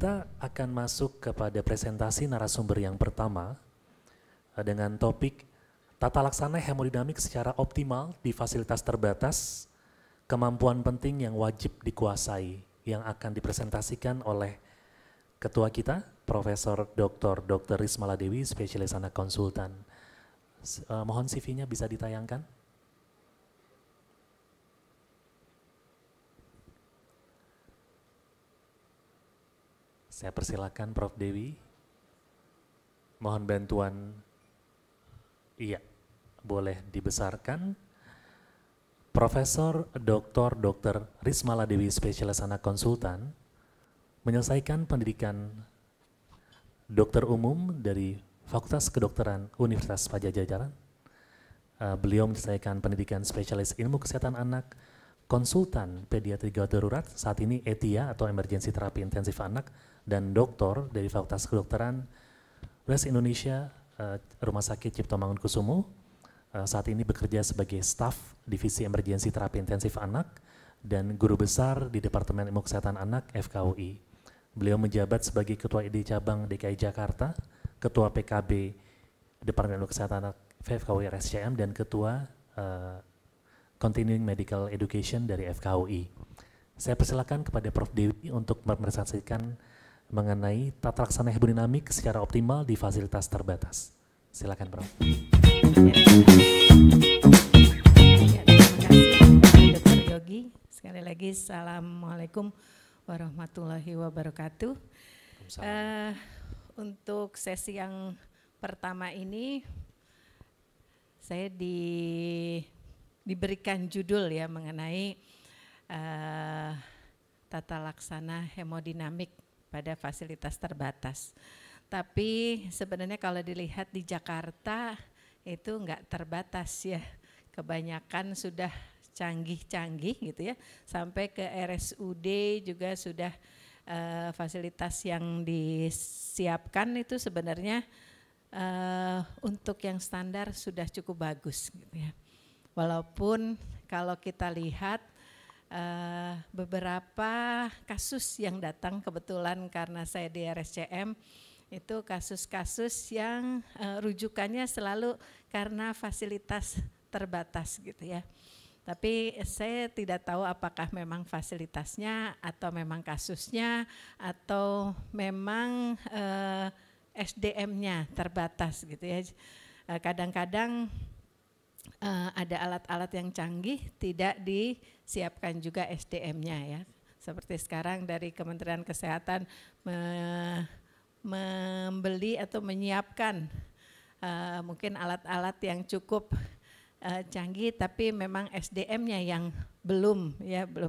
Kita akan masuk kepada presentasi narasumber yang pertama dengan topik tata laksana hemodinamik secara optimal di fasilitas terbatas, kemampuan penting yang wajib dikuasai, yang akan dipresentasikan oleh Ketua kita, Profesor Dr. Rismala Dewi, spesialis anak konsultan. Mohon CV-nya bisa ditayangkan. Saya persilakan Prof. Dewi. Mohon bantuan. Iya, boleh dibesarkan. Profesor Dr. Rismala Dewi, spesialis anak konsultan, menyelesaikan pendidikan dokter umum dari Fakultas Kedokteran Universitas Padjadjaran. Beliau menyelesaikan pendidikan spesialis ilmu kesehatan anak, konsultan pediatri gawat darurat, saat ini ETIA atau Emergency Terapi Intensif Anak, dan doktor dari Fakultas Kedokteran Universitas Indonesia, Rumah Sakit Cipto Mangunkusumo. Saat ini bekerja sebagai staf Divisi Emergency Terapi Intensif Anak dan guru besar di Departemen Ilmu Kesehatan Anak FKUI. Beliau menjabat sebagai Ketua ID Cabang DKI Jakarta, Ketua PKB Departemen Ilmu Kesehatan Anak FKUI RSCM, dan Ketua Continuing Medical Education dari FKUI. Saya persilakan kepada Prof. Dewi untuk mempresentasikan mengenai tata laksana hemodinamik secara optimal di fasilitas terbatas. Silakan, Prof. Ya, terima kasih Dr. Yogi. Sekali lagi Assalamualaikum warahmatullahi wabarakatuh. Untuk sesi yang pertama ini saya diberikan judul ya mengenai tata laksana hemodinamik pada fasilitas terbatas. Tapi sebenarnya kalau dilihat di Jakarta itu enggak terbatas ya. Kebanyakan sudah canggih-canggih gitu ya. Sampai ke RSUD juga sudah fasilitas yang disiapkan itu sebenarnya untuk yang standar sudah cukup bagus gitu ya. Walaupun kalau kita lihat beberapa kasus yang datang kebetulan karena saya di RSCM itu kasus-kasus yang rujukannya selalu karena fasilitas terbatas gitu ya. Tapi saya tidak tahu apakah memang fasilitasnya atau memang kasusnya atau memang SDM-nya terbatas gitu ya. Kadang-kadang ada alat-alat yang canggih tidak disiapkan juga SDM-nya ya. Seperti sekarang dari Kementerian Kesehatan membeli atau menyiapkan mungkin alat-alat yang cukup canggih, tapi memang SDM-nya yang belum.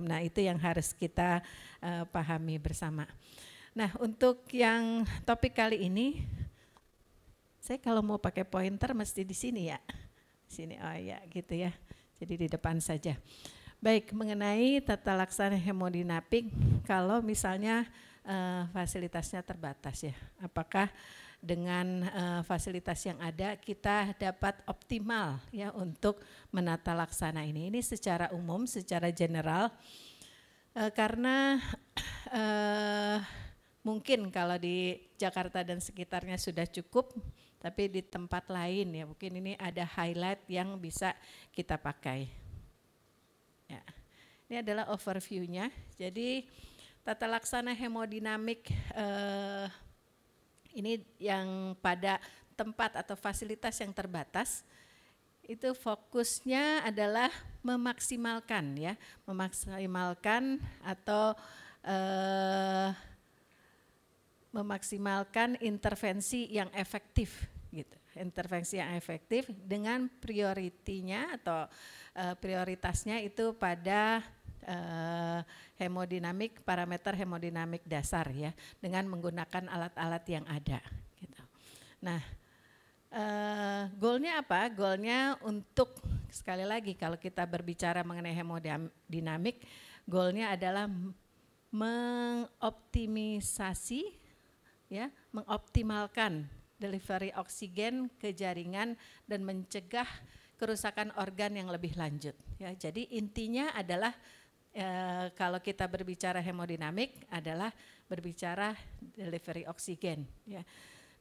Nah itu yang harus kita pahami bersama. Nah untuk yang topik kali ini, saya kalau mau pakai pointer mesti di sini ya. Sini, oh ya gitu ya, jadi di depan saja. Baik, mengenai tata laksana hemodinamik, kalau misalnya fasilitasnya terbatas ya, apakah dengan fasilitas yang ada kita dapat optimal ya untuk menata laksana ini secara umum, secara general, karena mungkin kalau di Jakarta dan sekitarnya sudah cukup, tapi di tempat lain ya mungkin ini ada highlight yang bisa kita pakai. Ya. Ini adalah overview-nya. Jadi tata laksana hemodinamik ini yang pada tempat atau fasilitas yang terbatas itu fokusnya adalah memaksimalkan ya, memaksimalkan atau memaksimalkan intervensi yang efektif gitu. Intervensi yang efektif dengan prioritinya atau prioritasnya itu pada hemodinamik, parameter hemodinamik dasar ya, dengan menggunakan alat-alat yang ada gitu. Nah, goalnya apa? Goalnya untuk sekali lagi kalau kita berbicara mengenai hemodinamik, goalnya adalah mengoptimisasi ya, mengoptimalkan delivery oksigen ke jaringan dan mencegah kerusakan organ yang lebih lanjut ya. Jadi intinya adalah kalau kita berbicara hemodinamik adalah berbicara delivery oksigen. Ya.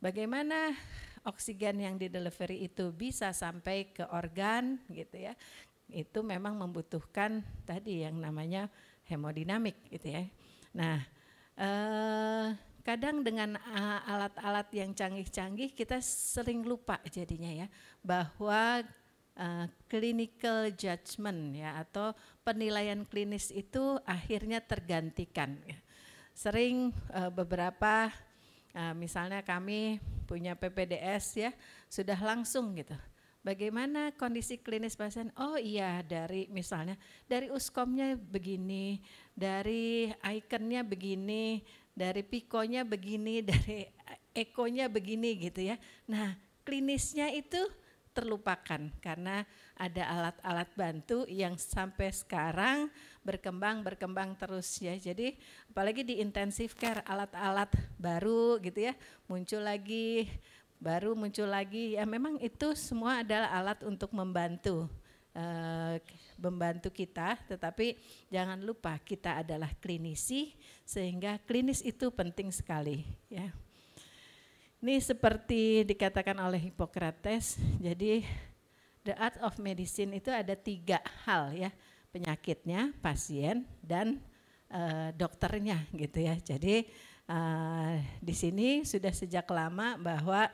Bagaimana oksigen yang di-delivery itu bisa sampai ke organ gitu ya, itu memang membutuhkan tadi yang namanya hemodinamik gitu ya. Nah, kadang dengan alat-alat yang canggih-canggih kita sering lupa jadinya ya, bahwa clinical judgment ya atau penilaian klinis itu akhirnya tergantikan. Ya. Sering beberapa misalnya kami punya PPDS ya sudah langsung gitu. Bagaimana kondisi klinis pasien? Oh iya dari misalnya dari uskomnya begini, dari ikonnya begini, dari pikonya begini, dari ekonya begini gitu ya. Nah klinisnya itu terlupakan karena ada alat-alat bantu yang sampai sekarang berkembang terus ya. Jadi apalagi di intensive care alat-alat baru gitu ya muncul lagi ya, memang itu semua adalah alat untuk membantu kita, tetapi jangan lupa kita adalah klinisi sehingga klinis itu penting sekali ya. Ini seperti dikatakan oleh Hippocrates, jadi the art of medicine itu ada 3 hal ya, penyakitnya, pasien, dan dokternya gitu ya. Jadi di sini sudah sejak lama bahwa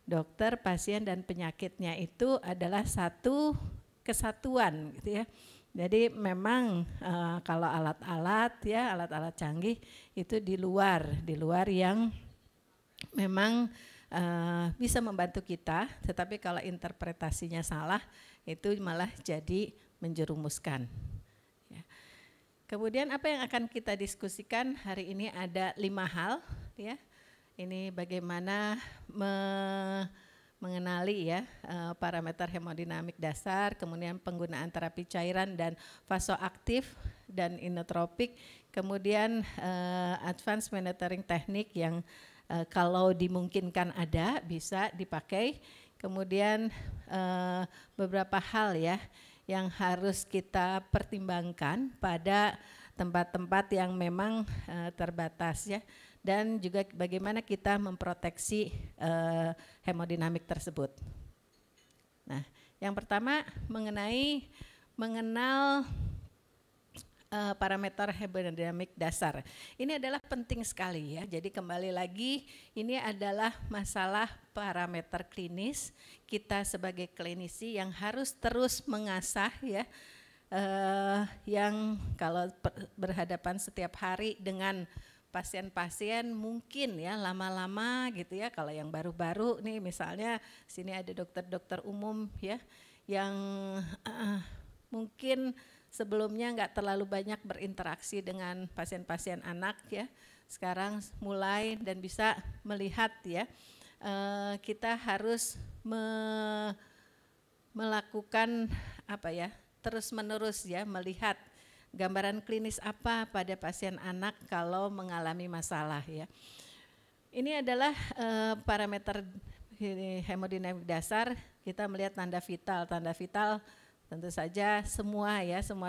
dokter, pasien, dan penyakitnya itu adalah satu kesatuan gitu ya. Jadi memang kalau alat-alat ya, alat-alat canggih itu di luar yang memang bisa membantu kita, tetapi kalau interpretasinya salah itu malah jadi menjerumuskan. Ya. Kemudian apa yang akan kita diskusikan hari ini ada 5 hal ya. Ini bagaimana mengenali ya parameter hemodinamik dasar, kemudian penggunaan terapi cairan dan vasoaktif dan inotropik, kemudian advanced monitoring teknik yang kalau dimungkinkan ada bisa dipakai, kemudian beberapa hal ya yang harus kita pertimbangkan pada tempat-tempat yang memang terbatas ya, dan juga bagaimana kita memproteksi hemodinamik tersebut. Nah, yang pertama mengenal parameter hemodinamik dasar. Ini adalah penting sekali ya. Jadi kembali lagi ini adalah masalah parameter klinis. Kita sebagai klinisi yang harus terus mengasah ya. Yang kalau berhadapan setiap hari dengan pasien-pasien mungkin ya lama-lama gitu ya. Kalau yang baru-baru nih misalnya sini ada dokter-dokter umum ya yang mungkin sebelumnya nggak terlalu banyak berinteraksi dengan pasien-pasien anak ya, sekarang mulai dan bisa melihat ya, kita harus melakukan apa ya, terus-menerus ya melihat gambaran klinis apa pada pasien anak kalau mengalami masalah ya. Ini adalah parameter hemodinamik dasar, kita melihat tanda vital tentu saja semua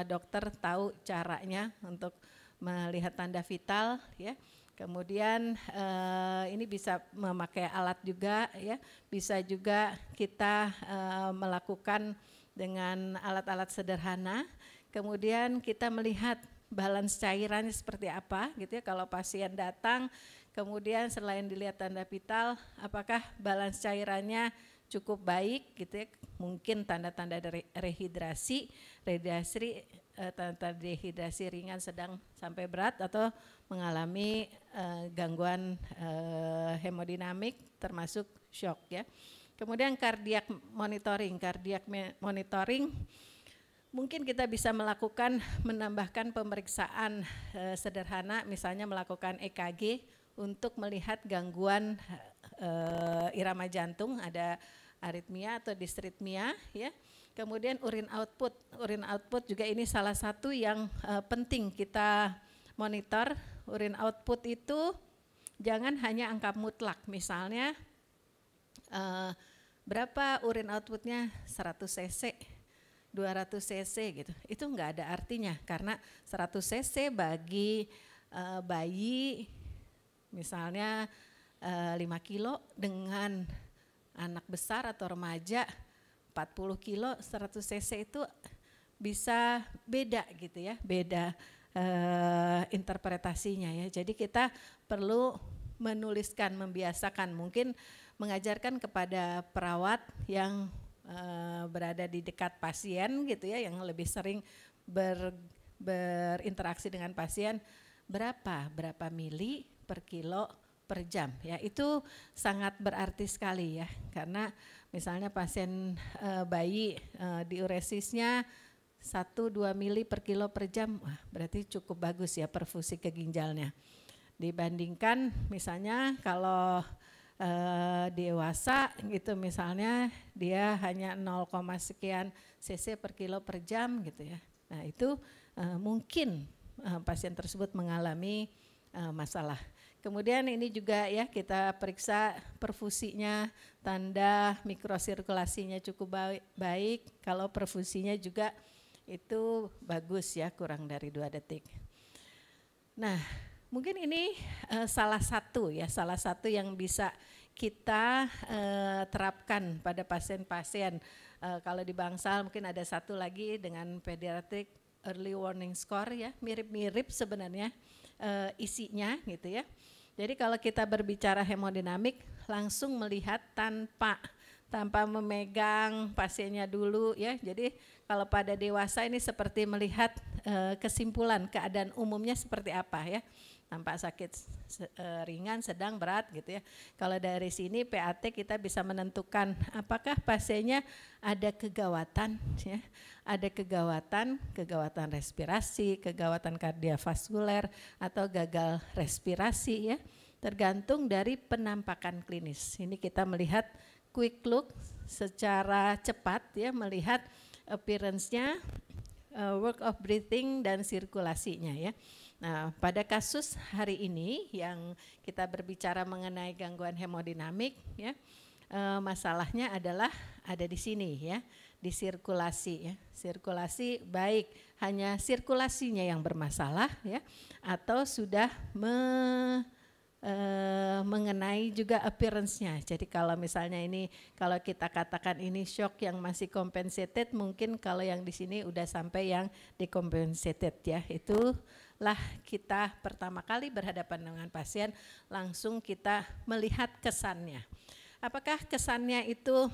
dokter tahu caranya untuk melihat tanda vital ya. Kemudian ini bisa memakai alat juga ya, bisa juga kita melakukan dengan alat-alat sederhana. Kemudian kita melihat balance cairannya seperti apa gitu ya. Kalau pasien datang kemudian selain dilihat tanda vital, apakah balance cairannya cukup baik gitu ya, mungkin tanda-tanda dari rehidrasi, tanda dehidrasi ringan, sedang sampai berat atau mengalami gangguan hemodinamik termasuk shock ya. Kemudian cardiac monitoring mungkin kita bisa menambahkan pemeriksaan sederhana, misalnya melakukan EKG untuk melihat gangguan irama jantung, ada aritmia atau disritmia ya. Kemudian urin output juga ini salah satu yang penting kita monitor. Urin output itu jangan hanya angka mutlak, misalnya berapa urin outputnya 100 cc 200 cc gitu. Itu enggak ada artinya karena 100 cc bagi bayi misalnya 5 kilo dengan anak besar atau remaja 40 kilo, 100 cc itu bisa beda gitu ya, beda interpretasinya ya. Jadi kita perlu menuliskan, membiasakan, mungkin mengajarkan kepada perawat yang berada di dekat pasien gitu ya, yang lebih sering berinteraksi dengan pasien, berapa mili per kilo per jam ya. Itu sangat berarti sekali ya, karena misalnya pasien bayi diuresisnya 1-2 mili per kilo per jam, wah berarti cukup bagus ya perfusi ke ginjalnya. Dibandingkan misalnya kalau dewasa gitu misalnya dia hanya 0, sekian cc per kilo per jam gitu ya. Nah itu mungkin pasien tersebut mengalami masalah. Kemudian ini juga ya kita periksa perfusinya, tanda mikrosirkulasinya cukup baik, kalau perfusinya juga itu bagus ya, kurang dari 2 detik. Nah, mungkin ini salah satu yang bisa kita terapkan pada pasien-pasien. Kalau di Bangsal mungkin ada satu lagi dengan pediatric early warning score ya, mirip-mirip sebenarnya isinya gitu ya. Jadi kalau kita berbicara hemodinamik langsung melihat tanpa memegang pasiennya dulu ya. Jadi kalau pada dewasa ini seperti melihat kesimpulan keadaan umumnya seperti apa ya. Nampak sakit ringan, sedang, berat gitu ya. Kalau dari sini PAT kita bisa menentukan apakah pasiennya ada kegawatan ya. Ada kegawatan respirasi, kegawatan kardiovaskuler atau gagal respirasi ya. Tergantung dari penampakan klinis. Ini kita melihat quick look secara cepat ya, melihat appearance-nya, work of breathing dan sirkulasinya ya. Nah, pada kasus hari ini yang kita berbicara mengenai gangguan hemodinamik ya, masalahnya adalah ada di sini ya, di sirkulasi ya. Sirkulasi baik hanya sirkulasinya yang bermasalah ya, atau sudah mengenai juga appearance-nya. Jadi kalau misalnya ini, kalau kita katakan ini shock yang masih compensated, mungkin kalau yang di sini udah sampai yang decompensated ya. Itulah kita pertama kali berhadapan dengan pasien, langsung kita melihat kesannya. Apakah kesannya itu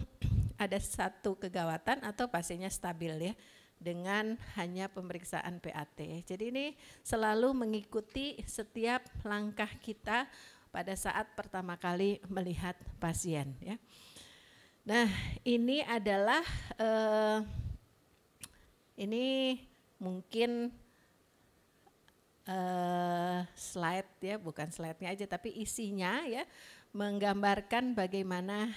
ada satu kegawatan atau pasiennya stabil ya, dengan hanya pemeriksaan PAT. Jadi ini selalu mengikuti setiap langkah kita pada saat pertama kali melihat pasien ya. Nah, ini adalah ini mungkin slide ya, bukan slide-nya aja tapi isinya ya, menggambarkan bagaimana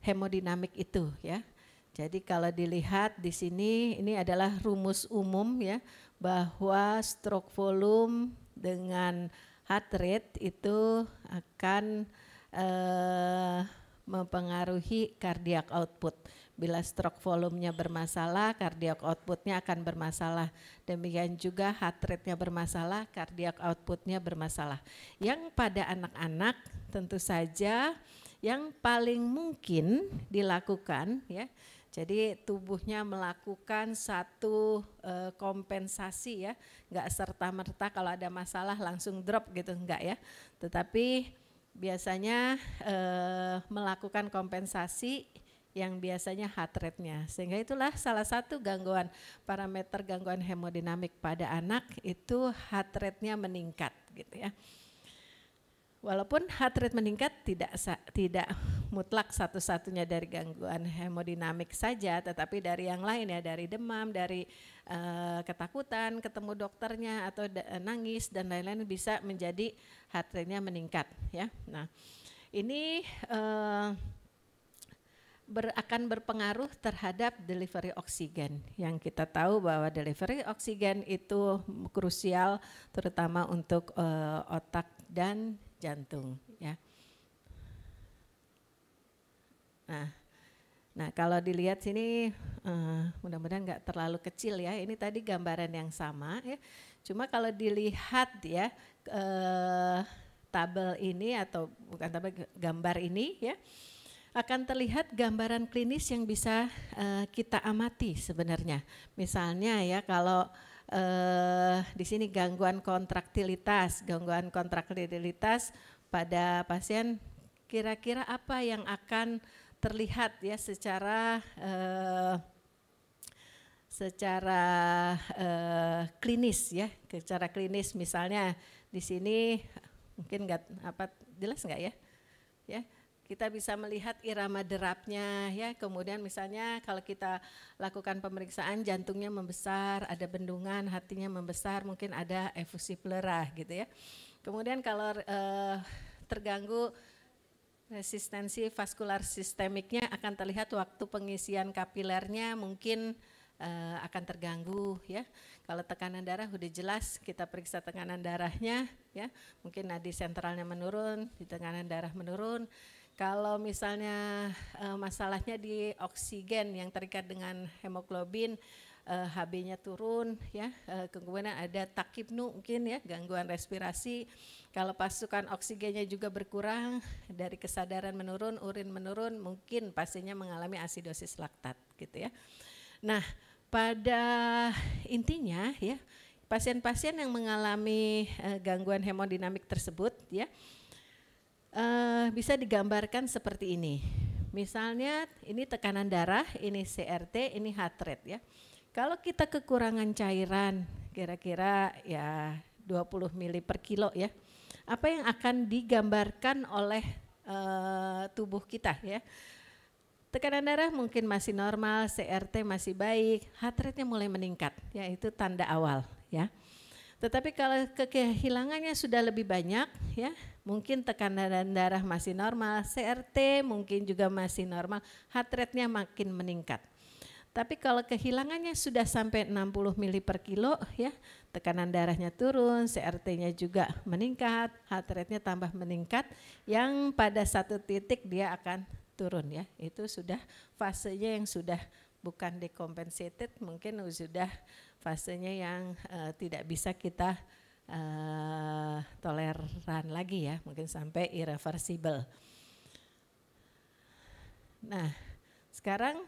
hemodinamik itu ya. Jadi kalau dilihat di sini, ini adalah rumus umum ya, bahwa stroke volume dengan heart rate itu akan mempengaruhi cardiac output. Bila stroke volumenya bermasalah, cardiac outputnya akan bermasalah. Demikian juga heart rate-nya bermasalah, cardiac outputnya bermasalah. Yang pada anak-anak tentu saja yang paling mungkin dilakukan ya, jadi tubuhnya melakukan satu kompensasi ya, nggak serta-merta kalau ada masalah langsung drop gitu, enggak ya. Tetapi biasanya melakukan kompensasi yang biasanya heart rate-nya. Sehingga itulah salah satu gangguan, parameter gangguan hemodinamik pada anak itu heart rate-nya meningkat gitu ya. Walaupun heart rate meningkat tidak mutlak satu-satunya dari gangguan hemodinamik saja, tetapi dari yang lain ya, dari demam, dari ketakutan, ketemu dokternya atau nangis dan lain-lain bisa menjadi heart rate-nya meningkat ya. Nah, ini akan berpengaruh terhadap delivery oksigen. Yang kita tahu bahwa delivery oksigen itu krusial terutama untuk otak dan jantung ya. Nah kalau dilihat sini mudah-mudahan nggak terlalu kecil ya. Ini tadi gambaran yang sama ya. Cuma kalau dilihat ya tabel ini atau bukan tabel, gambar ini ya, akan terlihat gambaran klinis yang bisa kita amati sebenarnya. Misalnya ya kalau di sini gangguan kontraktilitas pada pasien, kira-kira apa yang akan terlihat ya secara klinis ya, secara klinis misalnya di sini mungkin nggak apa jelas nggak ya, ya kita bisa melihat irama derapnya ya, kemudian misalnya kalau kita lakukan pemeriksaan jantungnya membesar, ada bendungan, hatinya membesar, mungkin ada efusi pleura gitu ya. Kemudian kalau terganggu resistensi vaskular sistemiknya akan terlihat waktu pengisian kapilernya mungkin akan terganggu ya. Kalau tekanan darah udah jelas, kita periksa tekanan darahnya ya, mungkin nadi sentralnya menurun, di tekanan darah menurun. Kalau misalnya masalahnya di oksigen yang terikat dengan hemoglobin, HB-nya turun ya, kemudian ada takipnu mungkin ya, gangguan respirasi. Kalau pasukan oksigennya juga berkurang, dari kesadaran menurun, urin menurun, mungkin pasiennya mengalami asidosis laktat gitu ya. Nah, pada intinya ya, pasien-pasien yang mengalami gangguan hemodinamik tersebut ya, bisa digambarkan seperti ini. Misalnya ini tekanan darah, ini CRT, ini heart rate ya. Kalau kita kekurangan cairan, kira-kira ya 20 mili per kilo ya, apa yang akan digambarkan oleh tubuh kita ya. Tekanan darah mungkin masih normal, CRT masih baik, heart rate-nya mulai meningkat, ya itu tanda awal ya. Tetapi kalau kehilangannya sudah lebih banyak ya, mungkin tekanan darah masih normal, CRT mungkin juga masih normal, heart rate-nya makin meningkat. Tapi kalau kehilangannya sudah sampai 60 mili per kilo ya, tekanan darahnya turun, CRT-nya juga meningkat, heart rate-nya tambah meningkat, yang pada satu titik dia akan turun ya. Itu sudah fasenya yang sudah bukan decompensated, mungkin sudah fasenya yang tidak bisa kita toleran lagi ya, mungkin sampai irreversible. Nah, sekarang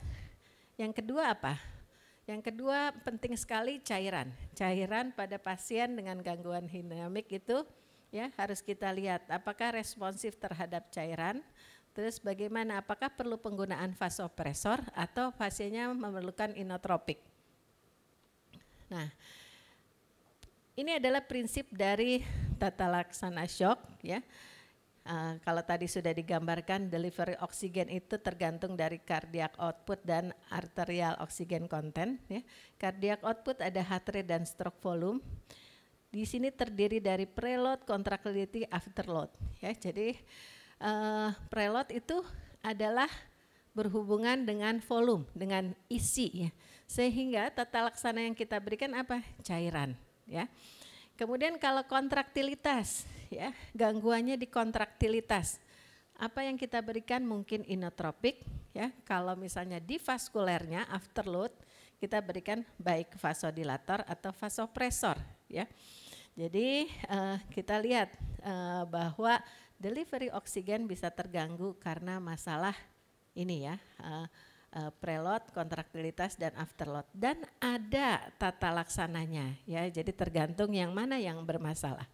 yang kedua apa? Yang kedua penting sekali cairan. Cairan pada pasien dengan gangguan hemodinamik itu ya harus kita lihat apakah responsif terhadap cairan. Terus bagaimana, apakah perlu penggunaan vasopresor atau pasiennya memerlukan inotropik. Nah, ini adalah prinsip dari tata laksana shock ya. Kalau tadi sudah digambarkan delivery oksigen itu tergantung dari cardiac output dan arterial oksigen content ya. Cardiac output ada heart rate dan stroke volume. Di sini terdiri dari preload, contractility, afterload ya. Jadi preload itu adalah berhubungan dengan volume, dengan isi ya. Sehingga tata laksana yang kita berikan apa? Cairan ya. Kemudian kalau kontraktilitas ya, gangguannya di kontraktilitas. Apa yang kita berikan mungkin inotropik ya. Kalau misalnya di vaskulernya afterload, kita berikan baik vasodilator atau vasopresor ya. Jadi kita lihat bahwa delivery oksigen bisa terganggu karena masalah ini ya, preload, kontraktilitas dan afterload, dan ada tata laksananya ya, jadi tergantung yang mana yang bermasalah.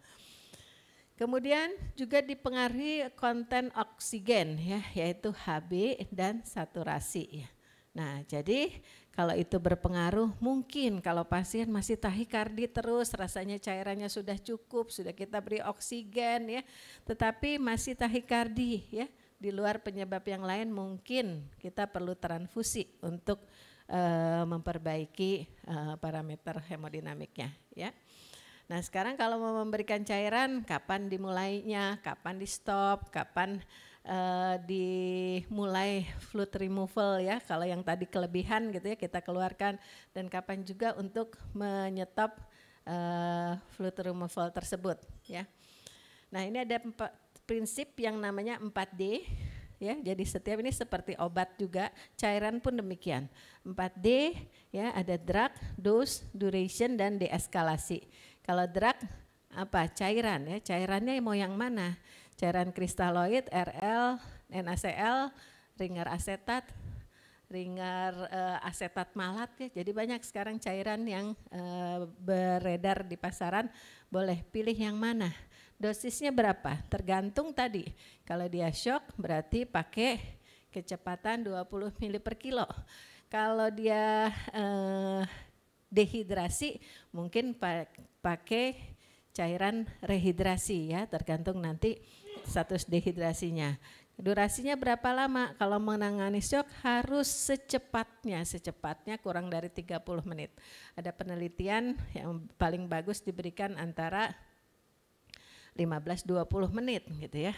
Kemudian juga dipengaruhi konten oksigen ya, yaitu HB dan saturasi ya. Nah, jadi kalau itu berpengaruh, mungkin kalau pasien masih tahikardi terus, rasanya cairannya sudah cukup, sudah kita beri oksigen ya, tetapi masih tahikardi ya, di luar penyebab yang lain mungkin kita perlu transfusi untuk memperbaiki parameter hemodinamiknya ya. Nah, sekarang kalau mau memberikan cairan, kapan dimulainya, kapan di stop, kapan dimulai fluid removal ya, kalau yang tadi kelebihan gitu ya kita keluarkan, dan kapan juga untuk menyetop fluid removal tersebut ya. Nah, ini ada prinsip yang namanya 4D ya. Jadi setiap ini seperti obat juga, cairan pun demikian. 4D ya, ada drug, dose, duration dan deeskalasi. Kalau drug apa? Cairan ya. Cairannya mau yang mana? Cairan kristaloid, RL, NaCl, ringar asetat, ringar asetat malat ya. Jadi banyak sekarang cairan yang beredar di pasaran, boleh pilih yang mana. Dosisnya berapa? Tergantung tadi. Kalau dia shock berarti pakai kecepatan 20 ml per kilo. Kalau dia dehidrasi mungkin pakai cairan rehidrasi ya, tergantung nanti status dehidrasinya. Durasinya berapa lama? Kalau menangani shock harus secepatnya kurang dari 30 menit. Ada penelitian yang paling bagus diberikan antara 15-20 menit gitu ya.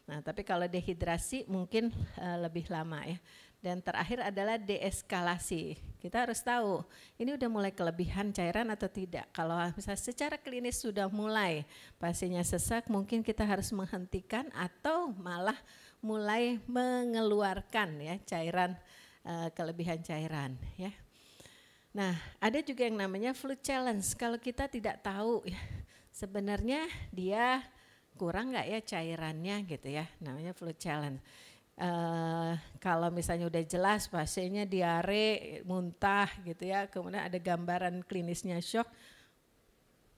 Nah, tapi kalau dehidrasi mungkin lebih lama ya. Dan terakhir adalah deeskalasi. Kita harus tahu ini udah mulai kelebihan cairan atau tidak. Kalau misalnya secara klinis sudah mulai pasiennya sesak, mungkin kita harus menghentikan atau malah mulai mengeluarkan ya cairan, kelebihan cairan ya. Nah, ada juga yang namanya fluid challenge. Kalau kita tidak tahu ya, sebenarnya dia kurang nggak ya cairannya gitu ya, namanya fluid challenge. Kalau misalnya udah jelas pasiennya diare, muntah gitu ya, kemudian ada gambaran klinisnya shock,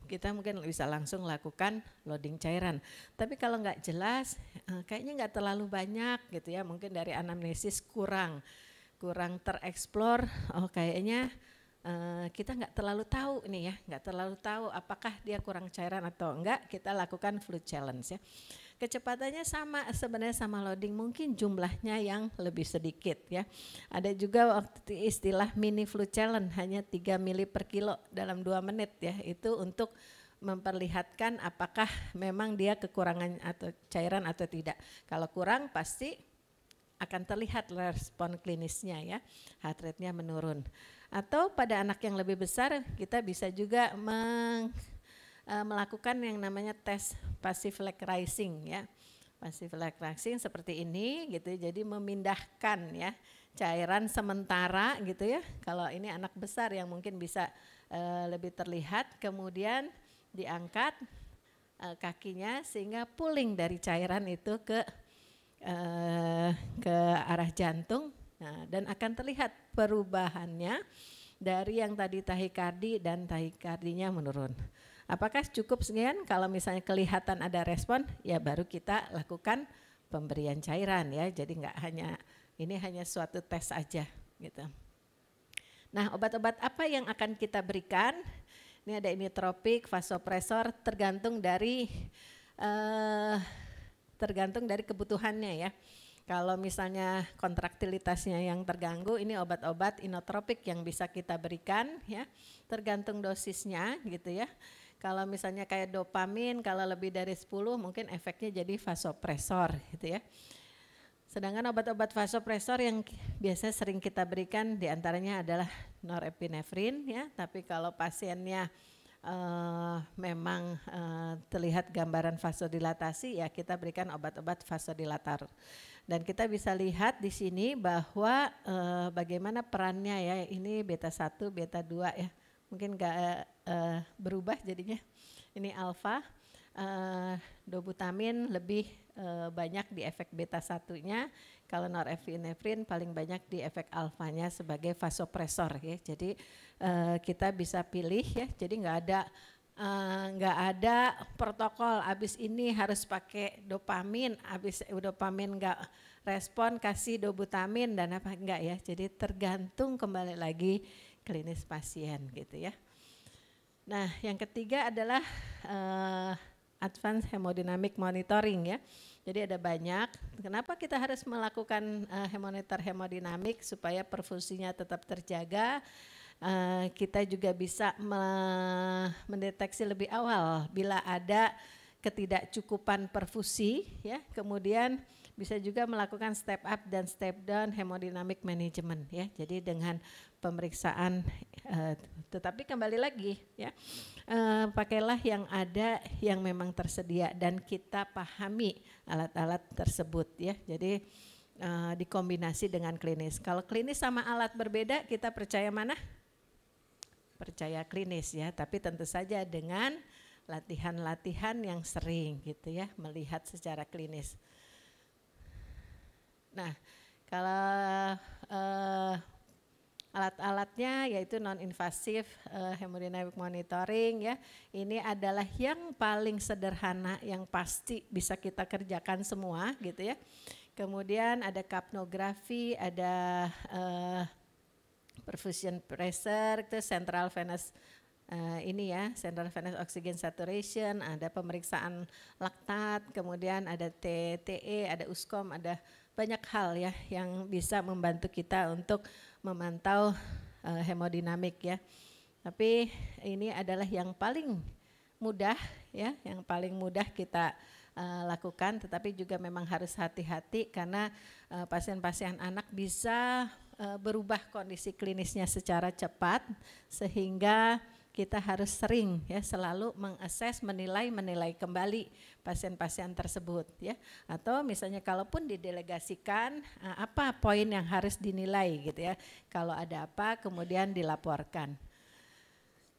kita mungkin bisa langsung lakukan loading cairan. Tapi kalau nggak jelas, kayaknya nggak terlalu banyak gitu ya, mungkin dari anamnesis kurang tereksplor, oh kayaknya kita nggak terlalu tahu nih ya, nggak terlalu tahu apakah dia kurang cairan atau enggak, kita lakukan fluid challenge ya. Kecepatannya sama, sebenarnya sama loading, mungkin jumlahnya yang lebih sedikit ya. Ada juga waktu istilah mini fluid challenge, hanya 3 mili per kilo dalam 2 menit ya, itu untuk memperlihatkan apakah memang dia kekurangan atau cairan atau tidak. Kalau kurang pasti akan terlihat respon klinisnya ya, heart rate-nya menurun. Atau pada anak yang lebih besar kita bisa juga melakukan yang namanya tes passive leg rising ya. Passive leg rising seperti ini gitu, jadi memindahkan ya cairan sementara gitu ya. Kalau ini anak besar yang mungkin bisa lebih terlihat, kemudian diangkat kakinya sehingga pooling dari cairan itu ke arah jantung. Nah, dan akan terlihat perubahannya dari yang tadi tahikardi dan tahikardinya menurun. Apakah cukup sekian? Kalau misalnya kelihatan ada respon, ya baru kita lakukan pemberian cairan ya. Jadi enggak hanya, ini hanya suatu tes aja gitu. Nah, obat-obat apa yang akan kita berikan? Ini ada inotropik, vasopresor, tergantung dari kebutuhannya ya. Kalau misalnya kontraktilitasnya yang terganggu, ini obat-obat inotropik yang bisa kita berikan ya, tergantung dosisnya gitu ya. Kalau misalnya kayak dopamin, kalau lebih dari 10 mungkin efeknya jadi vasopresor gitu ya. Sedangkan obat-obat vasopresor yang biasanya sering kita berikan diantaranya adalah norepinefrin ya, tapi kalau pasiennya memang terlihat gambaran vasodilatasi ya kita berikan obat-obat vasodilator. Dan kita bisa lihat di sini bahwa bagaimana perannya ya, ini beta 1, beta 2 ya. Mungkin enggak berubah jadinya. Ini alfa, dobutamin lebih banyak di efek beta 1-nya, kalau norepinefrin paling banyak di efek alfanya sebagai vasopresor ya. Jadi kita bisa pilih ya, jadi nggak ada protokol abis ini harus pakai dopamin, abis dopamin nggak respon kasih dobutamin dan apa enggak ya. Jadi tergantung kembali lagi klinis pasien gitu ya. Nah, yang ketiga adalah advanced hemodynamic monitoring ya. Jadi ada banyak. Kenapa kita harus melakukan monitor hemodinamik supaya perfusinya tetap terjaga? Kita juga bisa mendeteksi lebih awal bila ada ketidakcukupan perfusi ya. Kemudian bisa juga melakukan step up dan step down hemodynamic management ya. Jadi dengan pemeriksaan tetapi kembali lagi ya, pakailah yang ada yang memang tersedia dan kita pahami alat-alat tersebut ya. Jadi dikombinasi dengan klinis. Kalau klinis sama alat berbeda, kita percaya mana? Percaya klinis ya, tapi tentu saja dengan latihan-latihan yang sering gitu ya, melihat secara klinis. Nah, kalau alat-alatnya yaitu non-invasif hemodynamic monitoring ya, ini adalah yang paling sederhana yang pasti bisa kita kerjakan semua gitu ya. Kemudian ada capnografi, ada perfusion pressure, itu central venous ini ya, central venous oxygen saturation, ada pemeriksaan laktat, kemudian ada TTE, ada USCOM, ada banyak hal ya yang bisa membantu kita untuk memantau hemodinamik ya. Tapi ini adalah yang paling mudah ya, yang paling mudah kita lakukan, tetapi juga memang harus hati-hati karena pasien-pasien anak bisa berubah kondisi klinisnya secara cepat, sehingga kita harus sering ya selalu mengakses, menilai kembali pasien-pasien tersebut ya. Atau misalnya kalaupun didelegasikan, apa poin yang harus dinilai gitu ya. Kalau ada apa kemudian dilaporkan.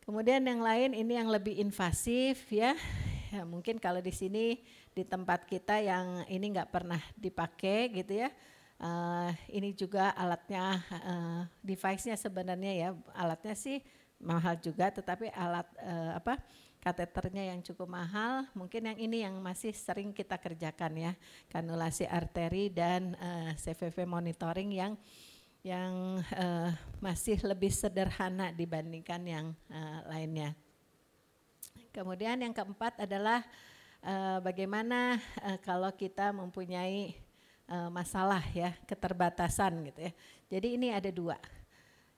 Kemudian yang lain ini yang lebih invasif ya. Ya mungkin kalau di sini di tempat kita yang ini nggak pernah dipakai gitu ya. Ini juga alatnya, device-nya sebenarnya ya, alatnya sih mahal juga, tetapi alat kateternya yang cukup mahal. Mungkin yang ini yang masih sering kita kerjakan ya, kanulasi arteri dan CVV monitoring yang masih lebih sederhana dibandingkan yang lainnya. Kemudian yang keempat adalah bagaimana kalau kita mempunyai masalah ya, keterbatasan gitu ya. Jadi ini ada dua.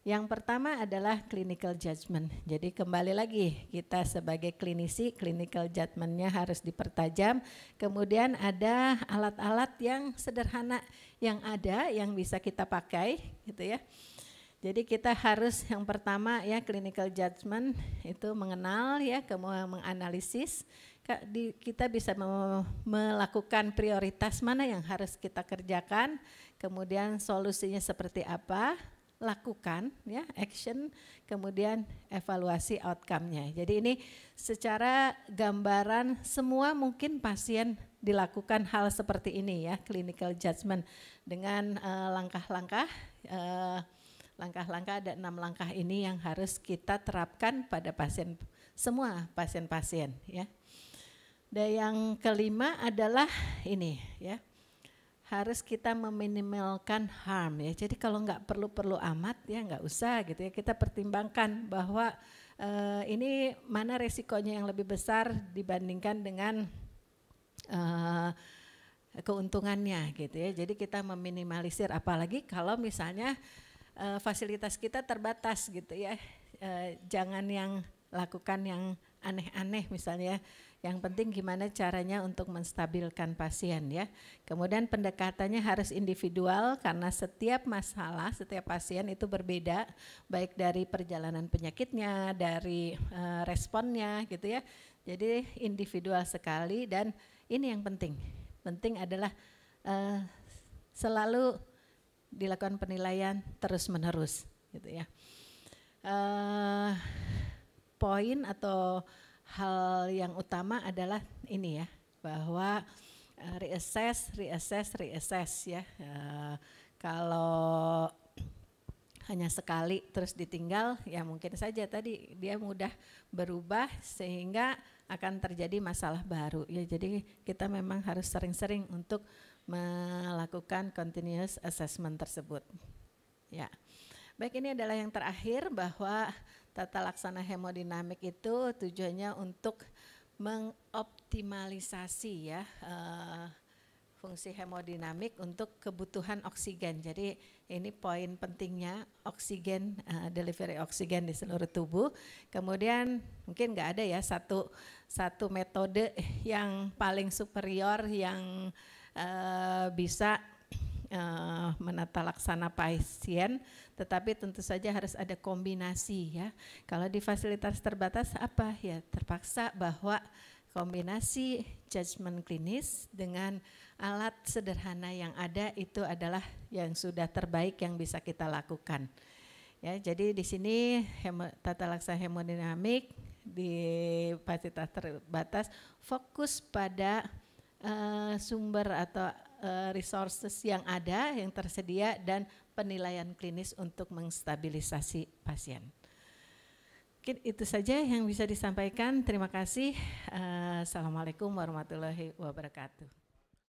Yang pertama adalah clinical judgment. Jadi kembali lagi kita sebagai klinisi, clinical judgment-nya harus dipertajam. Kemudian ada alat-alat yang sederhana yang ada yang bisa kita pakai gitu ya. Jadi kita harus yang pertama ya clinical judgment itu mengenal ya, kemudian menganalisis. Kita bisa melakukan prioritas mana yang harus kita kerjakan, kemudian solusinya seperti apa, lakukan ya action, kemudian evaluasi outcome-nya. Jadi ini secara gambaran semua mungkin pasien dilakukan hal seperti ini ya, clinical judgment dengan langkah-langkah ada 6 langkah ini yang harus kita terapkan pada pasien, semua pasien-pasien ya. Dan yang kelima adalah ini ya, harus kita meminimalkan harm ya. Jadi kalau nggak perlu-perlu amat ya nggak usah gitu ya. Kita pertimbangkan bahwa ini mana resikonya yang lebih besar dibandingkan dengan keuntungannya gitu ya. Jadi kita meminimalisir, apalagi kalau misalnya fasilitas kita terbatas gitu ya. Jangan yang lakukan yang aneh-aneh misalnya. Yang penting gimana caranya untuk menstabilkan pasien ya. Kemudian pendekatannya harus individual karena setiap masalah, setiap pasien itu berbeda, baik dari perjalanan penyakitnya, dari responnya gitu ya. Jadi individual sekali, dan ini yang penting. Penting adalah selalu dilakukan penilaian terus-menerus gitu ya. Poin atau hal yang utama adalah ini ya, bahwa reassess ya. Kalau hanya sekali terus ditinggal ya mungkin saja tadi dia mudah berubah sehingga akan terjadi masalah baru ya. Jadi kita memang harus sering-sering untuk melakukan continuous assessment tersebut ya. Baik, ini adalah yang terakhir, bahwa tata laksana hemodinamik itu tujuannya untuk mengoptimalisasi ya fungsi hemodinamik untuk kebutuhan oksigen. Jadi ini poin pentingnya, oksigen, delivery oksigen di seluruh tubuh. Kemudian mungkin nggak ada ya satu metode yang paling superior yang bisa menata laksana pasien, tetapi tentu saja harus ada kombinasi ya. Kalau di fasilitas terbatas apa ya, terpaksa bahwa kombinasi judgement klinis dengan alat sederhana yang ada itu adalah yang sudah terbaik yang bisa kita lakukan. Ya, jadi di sini tata laksana hemodinamik di fasilitas terbatas fokus pada sumber atau resources yang ada, yang tersedia dan penilaian klinis untuk menstabilisasi pasien. Mungkin itu saja yang bisa disampaikan. Terima kasih. Assalamualaikum warahmatullahi wabarakatuh.